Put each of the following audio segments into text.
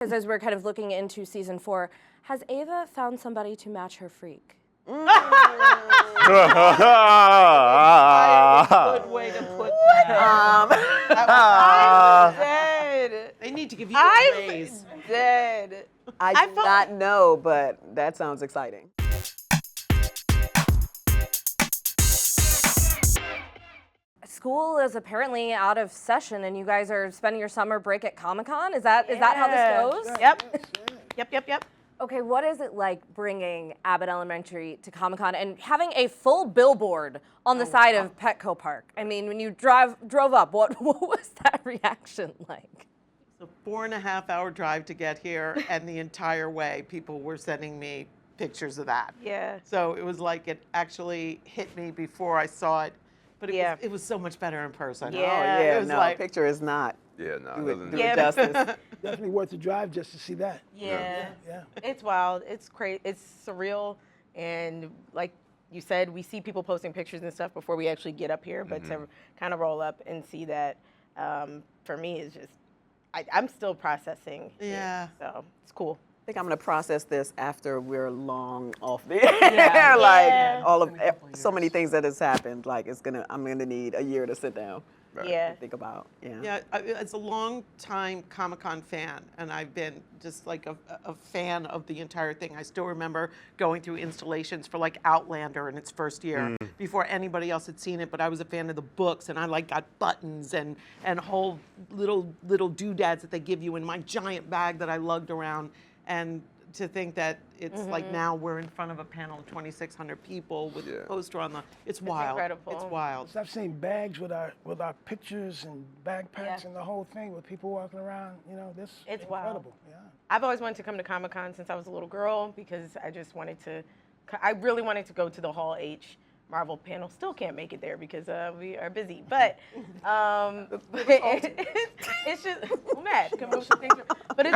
As we're kind of looking into season 4, has Ava found somebody to match her freak? Good way to put that. I'm dead. They need to give you a raise. I'm dead. I do not know, but that sounds exciting. School is apparently out of session, and you guys are spending your summer break at Comic-Con. Is that how this goes? Yep. Okay, what is it like bringing Abbott Elementary to Comic-Con and having a full billboard on the side of Petco Park? I mean, when you drove up, what was that reaction like? It's a 4.5-hour drive to get here, and the entire way people were sending me pictures of that. Yeah. So it was like it actually hit me before I saw it, but it was so much better in person. Yeah. Oh, yeah, It was no, like, picture is not. Yeah, no, it Do doesn't. it justice. Definitely worth the drive just to see that. Yeah. Yeah. It's wild. It's crazy. It's surreal. And like you said, we see people posting pictures and stuff before we actually get up here. But to kind of roll up and see that, for me, is just, I'm still processing. Yeah. So it's cool. I think I'm gonna process this after we're long off the air. Like all of so many things that has happened. Like I'm gonna need a year to sit down. Yeah. Think about. Yeah, as a long-time Comic-Con fan, and I've been just like a fan of the entire thing. I still remember going through installations for like Outlander in its first year before anybody else had seen it, but I was a fan of the books, and I like got buttons and whole little doodads that they give you in my giant bag that I lugged around. And to think that it's like now we're in front of a panel of 2,600 people with a poster on it's wild. Incredible. It's wild. So I've seen bags with our pictures and backpacks and the whole thing with people walking around. You know, this It's incredible. wild. Yeah. I've always wanted to come to Comic-Con since I was a little girl because I really wanted to go to the Hall H Marvel panel. Still can't make it there because we are busy. But it's just mad. But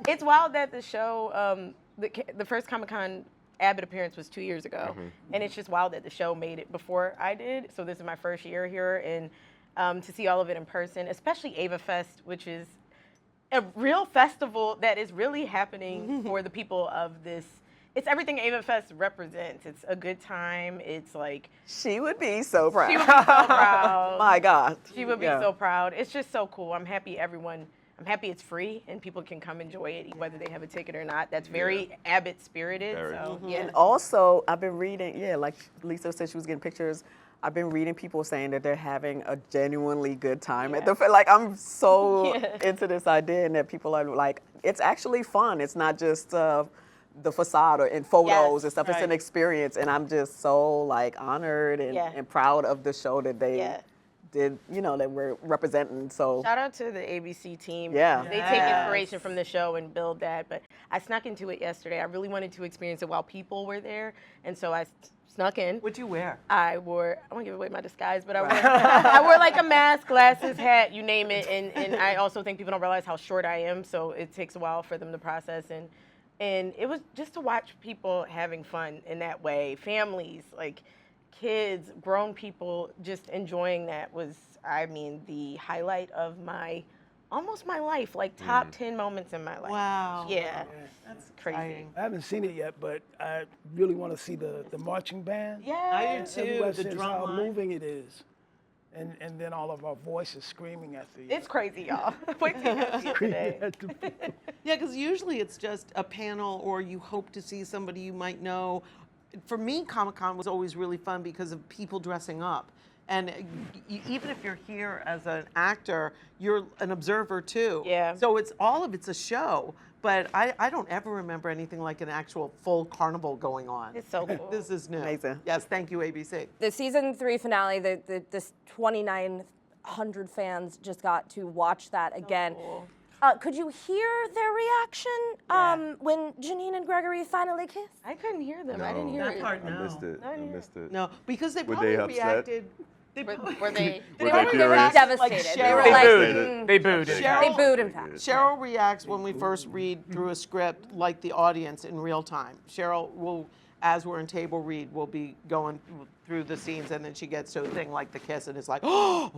it's wild that the show, the first Comic-Con Abbott appearance was 2 years ago, and it's just wild that the show made it before I did. So this is my first year here, and to see all of it in person, especially Ava Fest, which is a real festival that is really happening for the people of this. It's everything Ava Fest represents. It's a good time. It's like She would be so proud. she would be so proud. My God. She would be so proud. It's just so cool. I'm happy it's free and people can come enjoy it whether they have a ticket or not. That's very Abbott spirited. So yeah. And also, I've been reading, like Lisa said she was getting pictures. I've been reading people saying that they're having a genuinely good time at the like I'm so into this idea and that people are like, it's actually fun. It's not just the facade or in photos and stuff. It's an experience, and I'm just so like honored and proud of the show that they did, that we're representing. So shout out to the ABC team. Yeah. They take inspiration from the show and build that. But I snuck into it yesterday. I really wanted to experience it while people were there, and so I snuck in. What'd you wear? I won't give away my disguise, but I wore like a mask, glasses, hat, you name it. And I also think people don't realize how short I am, so it takes a while for them to process. And it was just to watch people having fun in that way. Families, like kids, grown people, just enjoying that was, the highlight of almost my life, like top 10 moments in my life. Wow. Yeah. That's crazy. exciting. I haven't seen it yet, but I really want to see the marching band. Yeah. I do too. Everybody The says drum how line. moving it is. And then all of our voices screaming at the. It's crazy, y'all. Wait till you see it today. at the people. Yeah, because usually it's just a panel or you hope to see somebody you might know. For me, Comic-Con was always really fun because of people dressing up. And even if you're here as an actor, you're an observer too. Yeah. So it's a show. But I don't ever remember anything like an actual full carnival going on. It's so cool. This is new. Amazing. Yes, thank you, ABC. The season 3 finale, this 2,900 fans just got to watch that again. Cool. Could you hear their reaction when Janine and Gregory finally kissed? I couldn't hear them. I No. didn't hear That it. part, I no. missed it. I I didn't missed it. No, because they Were probably they upset? reacted. Were they? Were They they furious? devastated. They were They like, booed. They booed it. Cheryl- they booed, in fact. Cheryl reacts when we first read through a script like the audience in real time. Cheryl will, as we're in table read, we'll be going through the scenes, and then she gets to a thing like the kiss, and it's like, oh.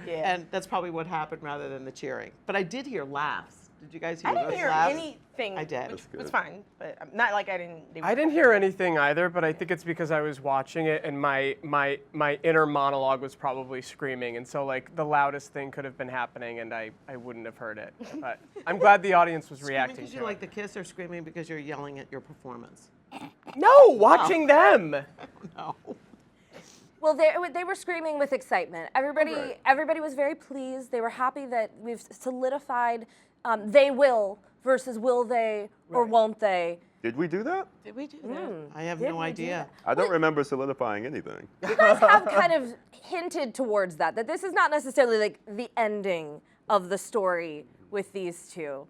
Yeah. And that's probably what happened rather than the cheering. But I did hear laughs. Did you guys hear I didn't hear laughs? anything. I did. Which That's was fine, but not like I didn't. I didn't hear anything either, but I think it's because I was watching it and my inner monologue was probably screaming, and so like the loudest thing could have been happening, and I wouldn't have heard it. But I'm glad the audience was Screaming reacting because to you it. like the kiss, or screaming because you're yelling at your performance? No, watching them. No. Well, they were screaming with excitement. Everybody was very pleased. They were happy that we've solidified they will versus will they or won't they. Did we do that? Did we do that? I have Did no we do idea. I don't remember solidifying anything. You guys have kind of hinted towards that this is not necessarily like the ending of the story with these two.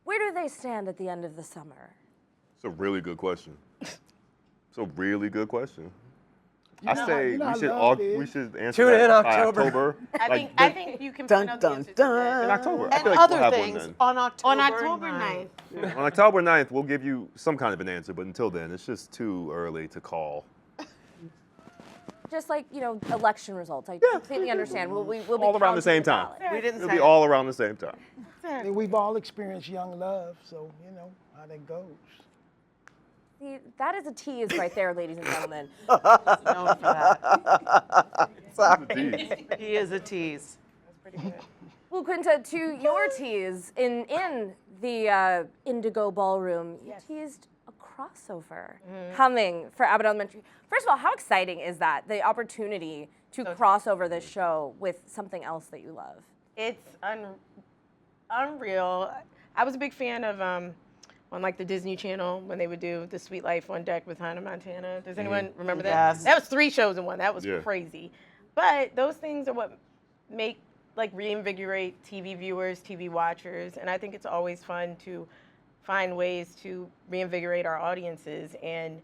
Where do they stand at the end of the summer? It's a really good question. It's a really good question. I know- say you know we how should love is. we should answer Tune that in by October. I think you can find Dun out the dun answer to that. in dun. October. I And feel like other we'll have things one then. on October On October 9th. On October 9th, we'll give you some kind of an answer, but until then, it's just too early to call. Just like, election results. I completely understand. We'll be All around the counting same time. ballots. We didn't It'll say be it. all around the same time. And we've all experienced young love, so you know how that goes. See, that is a tease right there, ladies and gentlemen. Known for that. Sorry. He is a tease. Well, Quinta, to your tease, in the Indigo Ballroom, you teased a crossover coming for Abbott Elementary. First of all, how exciting is that, the opportunity to cross over this show with something else that you love? It's unreal. I was a big fan of on like the Disney Channel when they would do The Sweet Life on Deck with Hannah Montana. Does anyone remember that? Yes. That was 3 shows in one. That was Yeah. crazy. But those things are what make reinvigorate TV viewers, TV watchers, and I think it's always fun to find ways to reinvigorate our audiences. And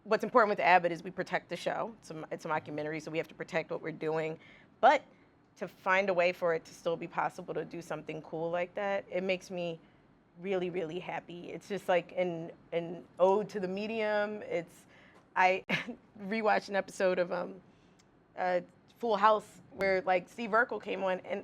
what's important with Abbott is we protect the show. It's a mockumentary, so we have to protect what we're doing. But to find a way for it to still be possible to do something cool like that, it makes me really, really happy. It's just like an ode to the medium. I rewatched an episode of Full House where like Steve Urkel came on, and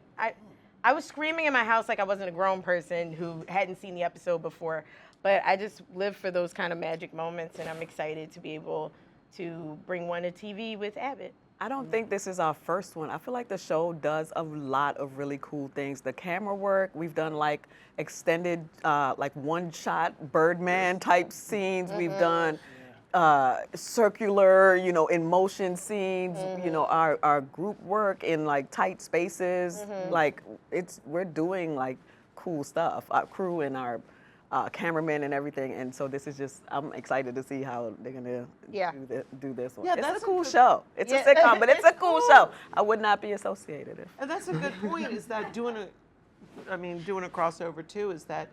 I was screaming in my house like I wasn't a grown person who hadn't seen the episode before. But I just live for those kind of magic moments, and I'm excited to be able to bring one to TV with Abbott. I don't think this is our first one. I feel like the show does a lot of really cool things. The camera work, we've done like extended, like one-shot Birdman type scenes. We've done circular, in motion scenes. Our group work in like tight spaces. Like we're doing like cool stuff. Our crew and our cameramen and everything, and so this is just, I'm excited to see how they're gonna do this one. Yeah, It's that's a a cool good- show. It's a sitcom, but it's a cool show. I would not be associated if. And that's a good point, is that doing a crossover too, is that,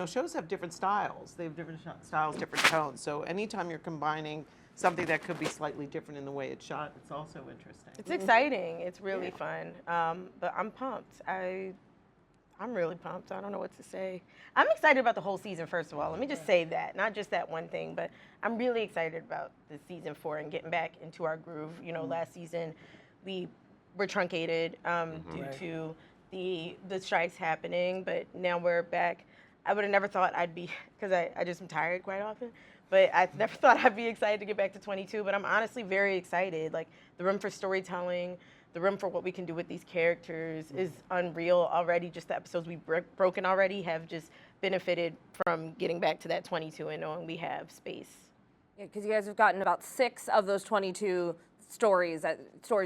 shows have different styles. They have different styles, different tones. So anytime you're combining something that could be slightly different in the way it's shot, it's also interesting. It's exciting. It's really fun. But I'm pumped. I'm really pumped. I don't know what to say. I'm excited about the whole season, first of all. Let me just say that. Not just that one thing, but I'm really excited about the season 4 and getting back into our groove. Last season we were truncated due to the strikes happening, but now we're back. I would have never thought I'd be, because I just am tired quite often, but I never thought I'd be excited to get back to 22, but I'm honestly very excited. Like, the room for storytelling, the room for what we can do with these characters is unreal already. Just the episodes we've broken already have just benefited from getting back to that 22 and knowing we have space. Yeah, because you guys have gotten about 6 of those 22 stories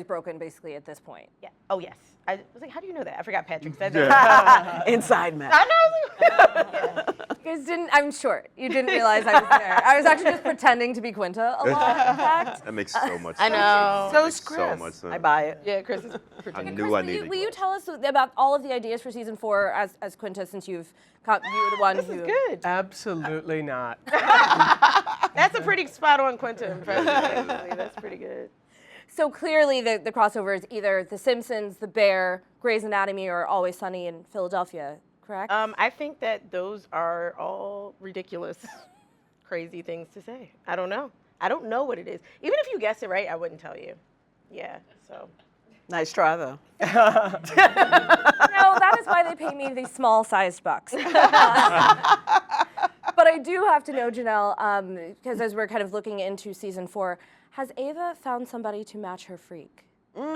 broken basically at this point. Yeah. Oh, yes. I was like, how do you know that? I forgot Patrick said that. Inside man. I know. You guys didn't, I'm sure, you didn't realize I was there. I was actually just pretending to be Quinta a lot, in fact. That makes so much I sense. know. So Makes is Chris. so much sense. I buy it. Yeah, Chris is I pretending. knew Chris, I needed will you glasses. tell us about all of the ideas for season 4 as Quinta, since you were the one This who... is good. Absolutely not. That's a pretty spot-on Quinta impression, actually. That's pretty good. So clearly the crossover is either The Simpsons, The Bear, Grey's Anatomy, or Always Sunny in Philadelphia. correct? I think that those are all ridiculous, crazy things to say. I don't know. I don't know what it is. Even if you guess it right, I wouldn't tell you. Yeah, so. Nice try, though. No, that is why they pay me these small-sized bucks. But I do have to know, Janelle, because as we're kind of looking into season 4, has Ava found somebody to match her freak? Good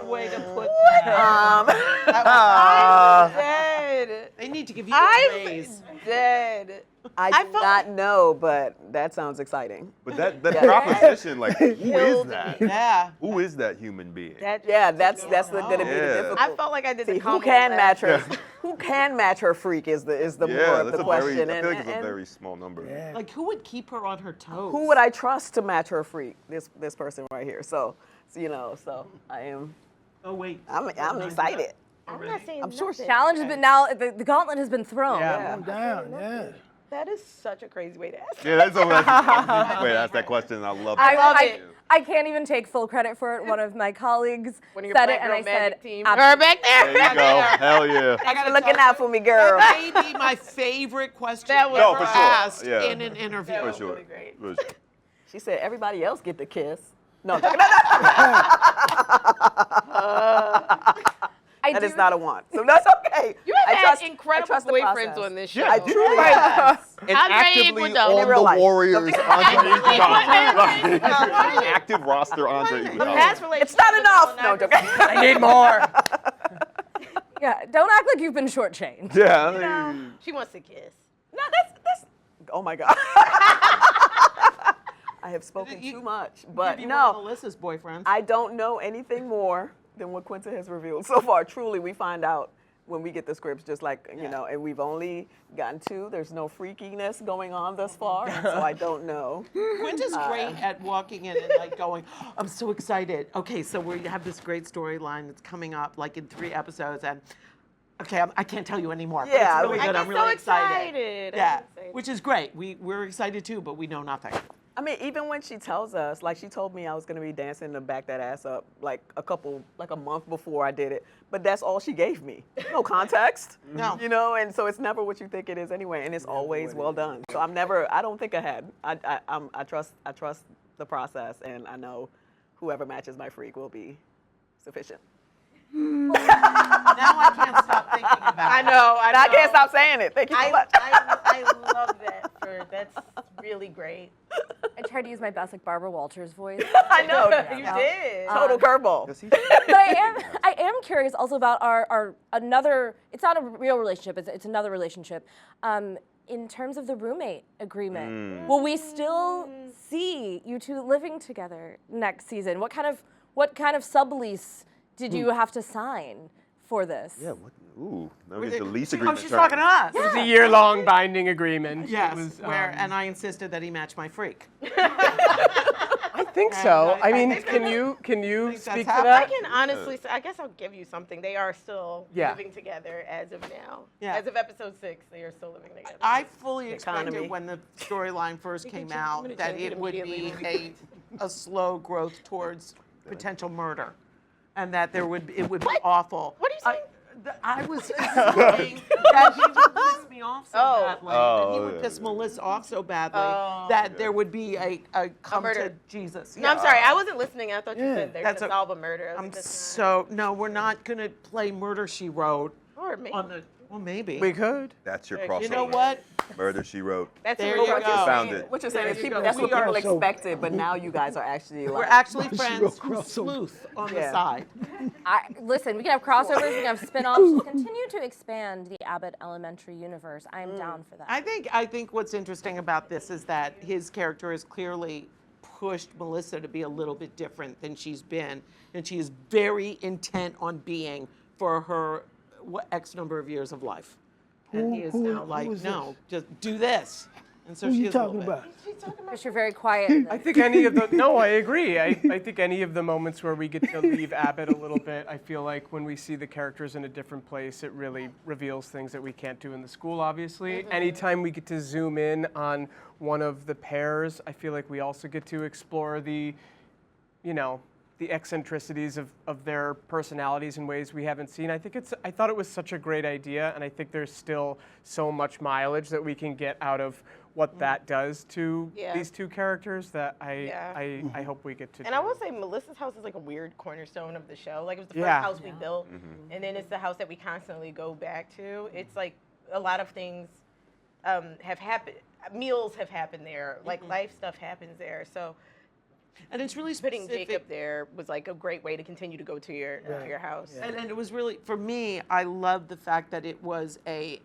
way to put that. Dead. They need to give you a raise. Dead. I do not know, but that sounds exciting. But that proposition, like, who is that? Yeah. Who is that human being? That Yeah, that's going to be the Yeah. difficult. I felt like I did See, the who combo can last. match her? Who can match her freak is the more Yeah, of that's the a question. very. I feel like And- it's a and very small number. Yeah. Like, who would keep her on her toes? who would I trust to match her freak? This person right here. So I am. Oh, wait. I'm excited. I'm not saying I'm sure nothing. Challenge has been now, the gauntlet has been thrown. Yeah. I'm down, yeah. That is such a crazy way to ask. Yeah, that's a way to ask that question. And I love I, it. love I, it. I can't even take full credit for it. One of my colleagues One of your said it, Black and I Girl said, Magic team. absolutely. Her back there. There you go. Hell yeah. Thanks for looking out for me, girl. That may be my favorite question That was ever for sure. asked Yeah. in an interview. For sure. really great. For sure. She said everybody else get the kiss. No, I that do, is not a want. So that's okay. You have I had trust- incredible I trust the boyfriends process. on this show. I truly have. And Andre actively Iguodala. on In real the life. Warriors, Andre Iguodala. Active roster, Andre The Iguodala. past relationship It's not was enough. on No, average. okay. I need more. Yeah, don't act like you've been shortchanged. Yeah. I mean, She wants to kiss. No, that's. Oh my God. I have spoken too much, but Maybe no, one of Melissa's boyfriends. I don't know anything more than what Quinta has revealed so far. Truly, we find out when we get the scripts, just like, and we've only gotten 2. There's no freakiness going on thus far, and so I don't know. Quinta's great at walking in and like going, I'm so excited. Okay, so we have this great storyline that's coming up like in 3 episodes, and okay, I can't tell you anymore. But Yeah, it's really I good. get I'm really so excited. excited. Yeah, I'm excited. which is great. We're excited too, but we know nothing. I mean, even when she tells us, like she told me I was gonna be dancing to back that ass up like a month before I did it, but that's all she gave me. No context. No. And so it's never what you think it is anyway, and it's always well done. So I don't think ahead. I trust the process, and I know whoever matches my freak will be sufficient. Now I can't stop thinking about it. I know. And I can't stop saying it. Thank you so much. I love that. That's really great. I tried to use my best like Barbara Walters voice. I know. You did. Total curveball. But I am curious also about our another. It's not a real relationship. It's another relationship. In terms of the roommate agreement, will we still see you 2 living together next season? What kind of sublease did you have to sign for this? yeah. What? Ooh. Let me get the lease Oh, agreement. she's term. talking to us. It was a year-long binding agreement. Yes, It was, and I insisted that he match my freak. I think so. I I mean, think can you that's speak to happening. I that? can honestly say, I guess I'll give you something. They are still Yeah. living together as of now. Yeah. As of episode 6, they are still living together. I fully Economy. expected when the storyline first can came change- I'm out gonna that change it it would be immediately. a slow growth towards potential murder, and that it would be awful. What are you saying? I was assuming that he would piss me off so Oh. badly, that he Oh, would yeah, piss yeah. Melissa off so badly Oh. that there would be a come murder. to Jesus. No, I'm sorry. I wasn't listening. I thought you said they're going That's to a- solve a murder. I was I'm like, that's so no, we're not gonna play Murder She Wrote not- Or maybe. on the. Well, maybe. We could. That's your You crossover. You know what? Murder, She Wrote. That's There a you real go. one. Found it. What you're saying There is you people, go. that's what We are people so- expected, but now you guys are actually We're like. actually She friends wrote who crossover. sleuth on the Yeah. side. Listen, we can have crossovers, we can have spin-offs. Continue to expand the Abbott Elementary universe. I am down for that. I think what's interesting about this is that his character has clearly pushed Melissa to be a little bit different than she's been, and she is very intent on being for her X number of years of life. And he is Who- now who like, is no, just do this. And so Who she you is a little talking bit. about? Because you're very quiet. in I this. think any of the no, I agree. I think any of the moments where we get to leave Abbott a little bit, I feel like when we see the characters in a different place, it really reveals things that we can't do in the school, obviously. Anytime we get to zoom in on one of the pairs, I feel like we also get to explore the the eccentricities of their personalities in ways we haven't seen. I thought it was such a great idea, and I think there's still so much mileage that we can get out of what that does to these two characters that I hope we get to. And I will say, Melissa's house is like a weird cornerstone of the show. Like, it was the first Yeah. house we built, and then it's the house that we constantly go back to. It's like a lot of things have happened. Meals have happened there. Like, life stuff happens there. So, And it's really putting specific. Jacob there was like a great way to continue to go to your house. And it was really, for me, I loved the fact that it was a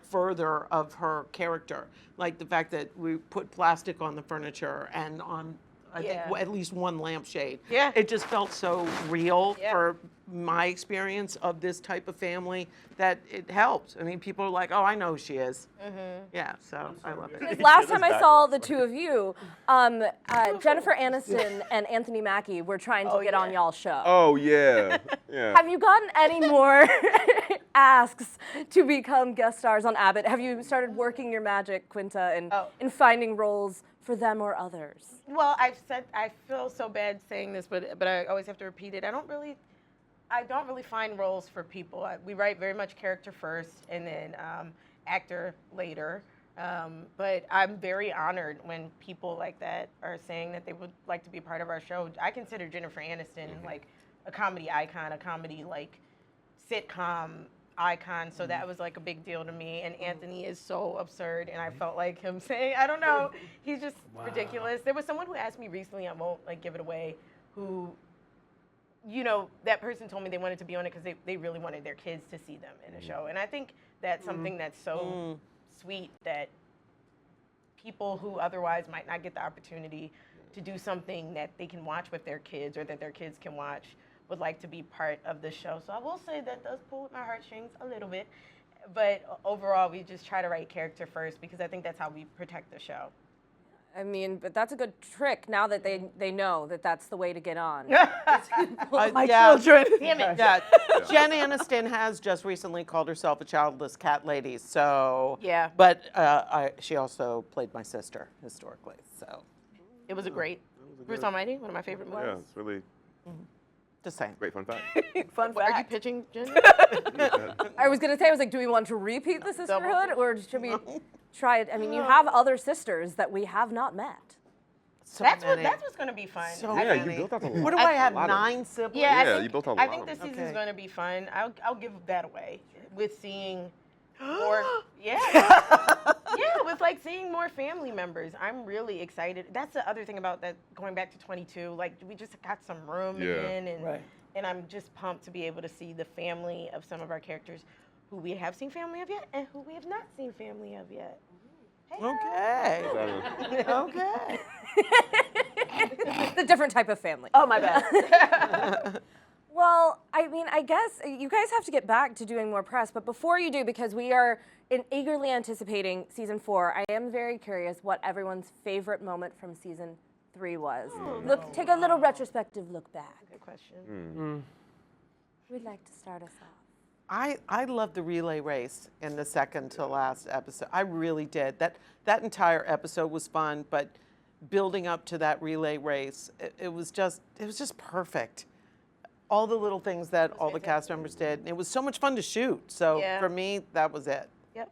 further of her character. Like the fact that we put plastic on the furniture and on, I think, at least one lampshade. Yeah. It just felt so real for my experience of this type of family that it helped. I mean, people are like, oh, I know who she is. Yeah, so I love it. Last time I saw the two of you, Jennifer Aniston and Anthony Mackie were trying to get on y'all's show. Oh yeah, yeah. Have you gotten any more asks to become guest stars on Abbott? Have you started working your magic, Quinta, in finding roles for them or others? Well, I feel so bad saying this, but I always have to repeat it. I don't really find roles for people. We write very much character first, and then actor later. But I'm very honored when people like that are saying that they would like to be part of our show. I consider Jennifer Aniston like a comedy icon, a comedy like sitcom icon. So that was like a big deal to me. And Anthony is so absurd, and I felt like him saying, I don't know, he's just ridiculous. There was someone who asked me recently, I won't like give it away, who, you know, that person told me they wanted to be on it because they really wanted their kids to see them in a show. And I think that's something that's so sweet, that people who otherwise might not get the opportunity to do something that they can watch with their kids or that their kids can watch would like to be part of the show. So I will say that does pull at my heartstrings a little bit. But overall, we just try to write character first because I think that's how we protect the show. I mean, but that's a good trick now that they know that that's the way to get on. My children. Damn it. Yeah, Jen Aniston has just recently called herself a childless cat lady. So Yeah. But she also played my sister historically. So It was a great Bruce Almighty, one of my favorite movies. Yeah, it's really just saying. great fun fact. Fun Are you fact. pitching, Jen? I was gonna say, I was like, do we want to repeat the sisterhood, or should we try it? I mean, you have other sisters that we have not met. So That's many. what's going to be fun. So Yeah, you many. built up a What do lot. I have? lot of- 9 siblings. Yeah, I Yeah, think, you built a I lot think of this them. season's Okay. going to be fun. I'll give that away with seeing more. Yeah, with like seeing more family members. I'm really excited. That's the other thing about that. Going back to 22, like we just got some room Yeah. again, and Right. and I'm just pumped to be able to see the family of some of our characters, who we have seen family of yet, and who we have not seen family of yet. Hey, Okay. Okay. The different type of family. Oh, my bad. Well, I mean, I guess you guys have to get back to doing more press, but before you do, because we are eagerly anticipating season 4, I am very curious what everyone's favorite moment from season 3 was. Take a little retrospective look back. Good question. Who'd like to start us off? I loved the relay race in the second to last episode. I really did. That entire episode was fun, but building up to that relay race, it was just perfect. All the little things that all the cast members did. It was so much fun to shoot. So Yeah. for me, that was it. Yep.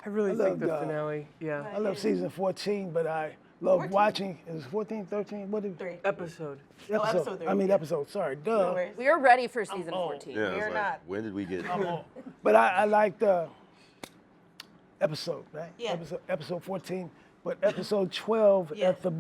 I really think loved, the finale, I love season 14, but I love watching. Is it 14, 13? What is 3. episode. episode 3. I mean, episode, sorry, duh. worries. We are ready for season 14. Yeah, it's We're like, not. when did we get? But I like the episode, right? Yeah. Episode 14, but episode 12 Yeah. at the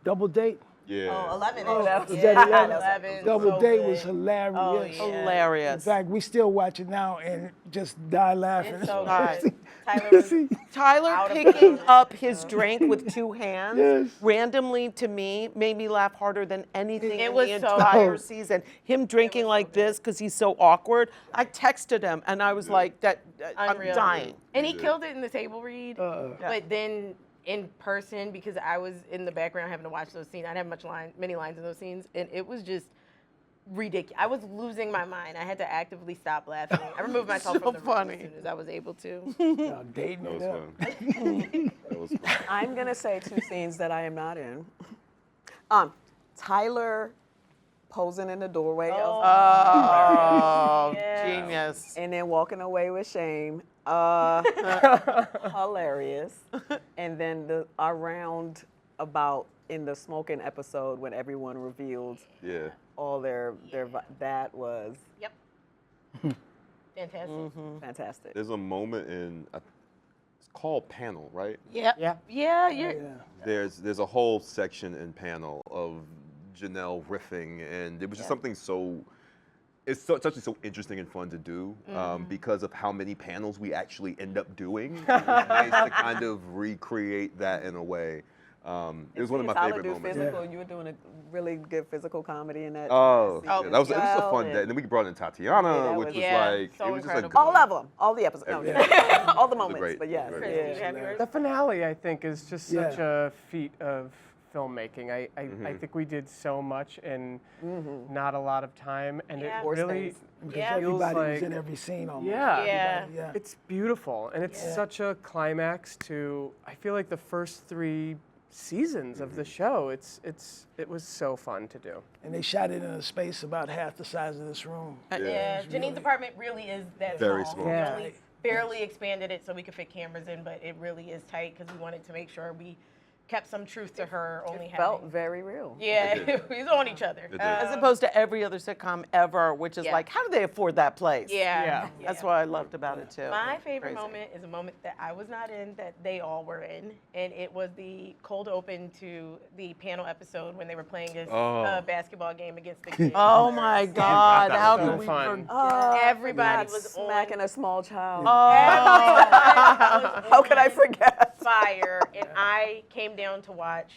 double date. Yeah. 11. that was- Is that 11? 11. Double so date good. was hilarious. Oh, yeah. In Hilarious. fact, we still watch it now and just die laughing. It's so Right. good. Tyler was Tyler Out of picking control. up his drink with 2 hands Yes. randomly to me made me laugh harder than anything It in was the so entire good. season. Him drinking like this because he's so awkward. I texted him and I was like, I'm unreal. dying. And he killed it in the table read. Yeah. But then in person, because I was in the background having to watch those scenes, I didn't have many lines in those scenes, and it was just ridiculous. I was losing my mind. I had to actively stop laughing. I removed myself from the room funny. as soon as I was able to. Dating That it was up. fun. That was fun. I'm going to say 2 scenes that I am not in. Tyler posing in the doorway of Oh, Yeah. genius. and then walking away with shame. Hilarious. And then our round about in the smoking episode when everyone revealed Yeah. all that was Yep. Fantastic. fantastic. There's a moment in it's called Panel, right? Yep. Yeah. Yeah. You're. There's a whole section in Panel of Janelle riffing, and it was just something so. It's actually so interesting and fun to do because of how many panels we actually end up doing. It was nice to kind of recreate that in a way. It was one of my Tyler favorite do moments. physical. You were doing a really good physical comedy in that. Oh, season yeah, that was as it was a well, fun day. And then we brought in Tatiana, that which was- was Yeah, like so it was just a incredible. good, all of them, all the episodes, no, all the moments. great- but yes, great Chris, do you have yours? The finale, I think, is just such Yeah. a feat of filmmaking. I think we did so much in not a lot of time, and Yeah. it Force really, things. Because Yeah. everybody was like- in every scene almost. Yeah. Yeah. Everybody, yeah. it's beautiful, and it's such a climax to. I feel like the first 3 seasons of the show. It was so fun to do. And they shot it in a space about half the size of this room. Yeah. Janine's apartment really is that Very small. small. We Yeah. only barely expanded it so we could fit cameras in, but it really is tight because we wanted to make sure we kept some truth to her only Felt having. very real. Yeah, we was on each other. It did. As opposed to every other sitcom ever, which is Yeah. like, how do they afford that place? Yeah. That's what I loved about it too. My favorite Crazy. moment is a moment that I was not in that they all were in, and it was the cold open to the panel episode when they were playing this basketball game against the kids. Oh my God! that How was so could we fun. forget? Everybody Not was smacking on. a small child. Everybody was How could I on forget? Fire, and I came down to watch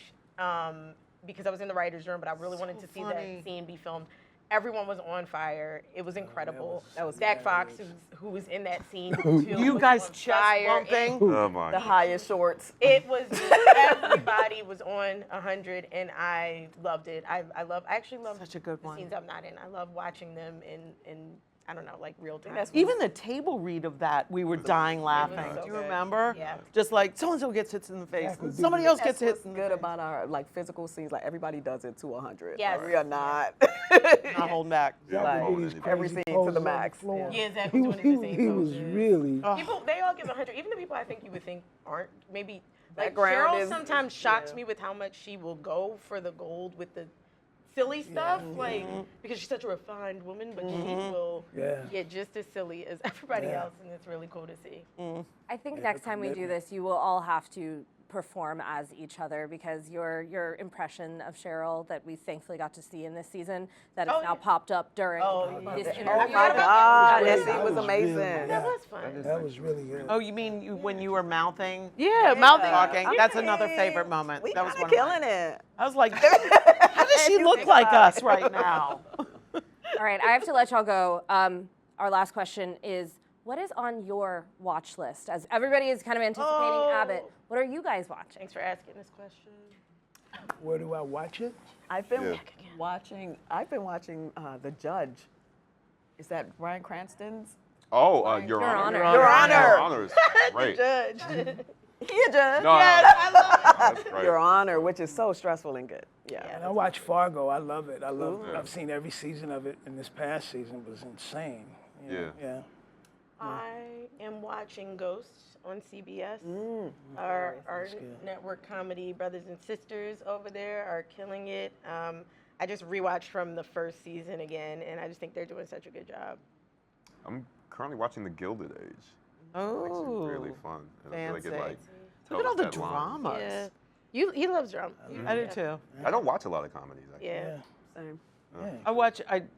because I was in the writers' room, but I really wanted to see funny. that scene be filmed. Everyone was on fire. It was incredible. that was Zach Fox, who was in that scene too. You was guys on chest fire. bumping. Oh my. The highest shorts. It was everybody was on 100, and I loved it. I actually love Such a good the one. scenes I'm not in. I love watching them in I don't know, like real time. Even the table read of that, we were dying laughing. so Do you good. remember? Yeah. Just like so and so gets hits in the face, Exactly. and somebody else gets That's hits what's in the good face. about our like physical scenes. Like everybody does it to 100. Yes. Like, we are not. Not holding back. Yeah, Zach we're would do holding these it. crazy Every scene to the poses on max. floor. Yeah, Zach He was was, doing he the was, same he was poses. really. People, they all give 100. Even the people I think you would think aren't. Maybe like Background Cheryl is- sometimes shocks me with how much she will go for the gold with the silly stuff, like because she's such a refined woman, but she will get just as silly as everybody else, and it's really cool to see. I think next time we do this, you will all have to perform as each other because your impression of Cheryl that we thankfully got to see in this season that has Oh, now yeah. popped up during this interview. Oh my God, that scene was That was amazing. really- That was fun. That was really good. Oh, you mean when you were mouthing? Yeah, mouthing. Talking. That's another favorite moment. We That was kind one of of mine. killing it. I was like, how does she you look think like about us right now? All right, I have to let y'all go. Our last question is, what is on your watch list? As everybody is kind of anticipating Abbott, what are you guys watching? Thanks for asking this question. Where do I watch it? I've been Yeah. watching. The Judge. Is that Bryan Cranston's? Oh, Your Honor. Honor. Your Honor. Your Honor is great. Judge. He a judge. No, I love it. that's great. Your Honor, which is so stressful and good. Yeah. And I watch Fargo. I love it. I've seen every season of it, and this past season was insane. You know? Yeah. I am watching Ghosts on CBS. Our network comedy brothers and sisters over there are killing it. I just rewatched from the first season again, and I just think they're doing such a good job. I'm currently watching The Gilded Age. Oh, Which is really fun. And I feel like it fancy. like Look at all the tells that line. dramas. Yeah. He loves drama. I do too. I don't watch a lot of comedies. Actually. Yeah. Same.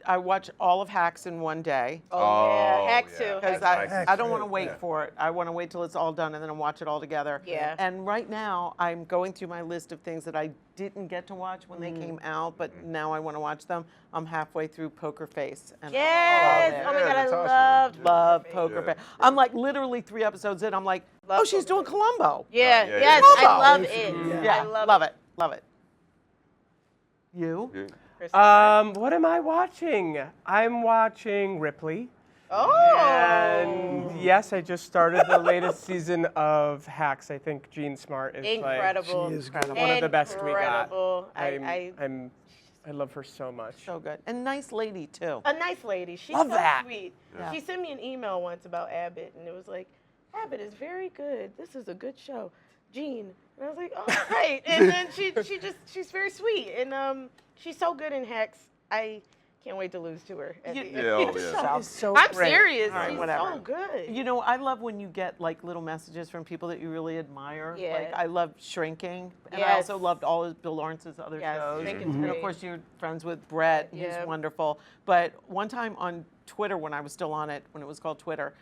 I watch all of Hacks in one day. Oh, yeah. Hacks too. Because Hacks I don't want to good, wait yeah. for it. I want to wait till it's all done and then I'll watch it all together. Yeah. And right now, I'm going through my list of things that I didn't get to watch when they came out, but now I want to watch them. I'm halfway through Poker Face. And Yes. I Oh my Yeah, God, I Natasha. love Yeah. Poker Yeah. Face. I'm like literally 3 episodes in. I'm like, oh, she's doing Columbo. Yeah. Yeah, Yes. yeah. I love it. Basically, Yeah, I love love it. Love it. You? Yeah. What am I watching? I'm watching Ripley. Oh. And yes, I just started the latest season of Hacks. I think Jean Smart is Incredible. She is good. like one of the best we got. Incredible. I'm I love her so much. So good. And nice lady, too. A nice lady. She's Love so that. sweet. Yeah. She sent me an email once about Abbott, and it was like, Abbott is very good. This is a good show. Gene. And I was like, oh, great. And then she's very sweet. And she's so good in Hex. I can't wait to lose to her. At the end. Yeah, oh, yeah. It's so I'm great. serious. All right, She's whatever. so good. You know, I love when you get like little messages from people that you really admire. Yeah. Like I love Shrinking, and I Yes. also loved all of Bill Lawrence's other Yes, shows. Shrinking's And of great. course, you're friends with Brett. Yeah. He's wonderful. But one time on Twitter, when I was still on it, when it was called Twitter,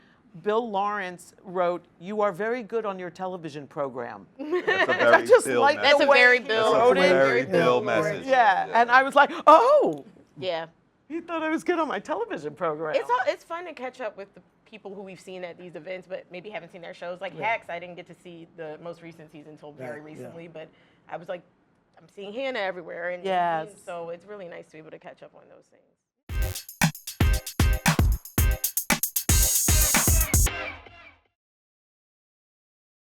Bill Lawrence wrote, "You are very good on your television program." That's a very just Bill like message. That's a way very he Bill. wrote it. Very Bill Lawrence. message. Yeah, and I was like, "Oh, Yeah. he thought I was good on my television program." It's fun to catch up with the people who we've seen at these events, but maybe haven't seen their shows. Like Hacks, I didn't get to see the most recent season until very Yeah, yeah. recently, but I was like, I'm seeing Hannah everywhere, and Yes. so it's really nice to be able to catch up on those things.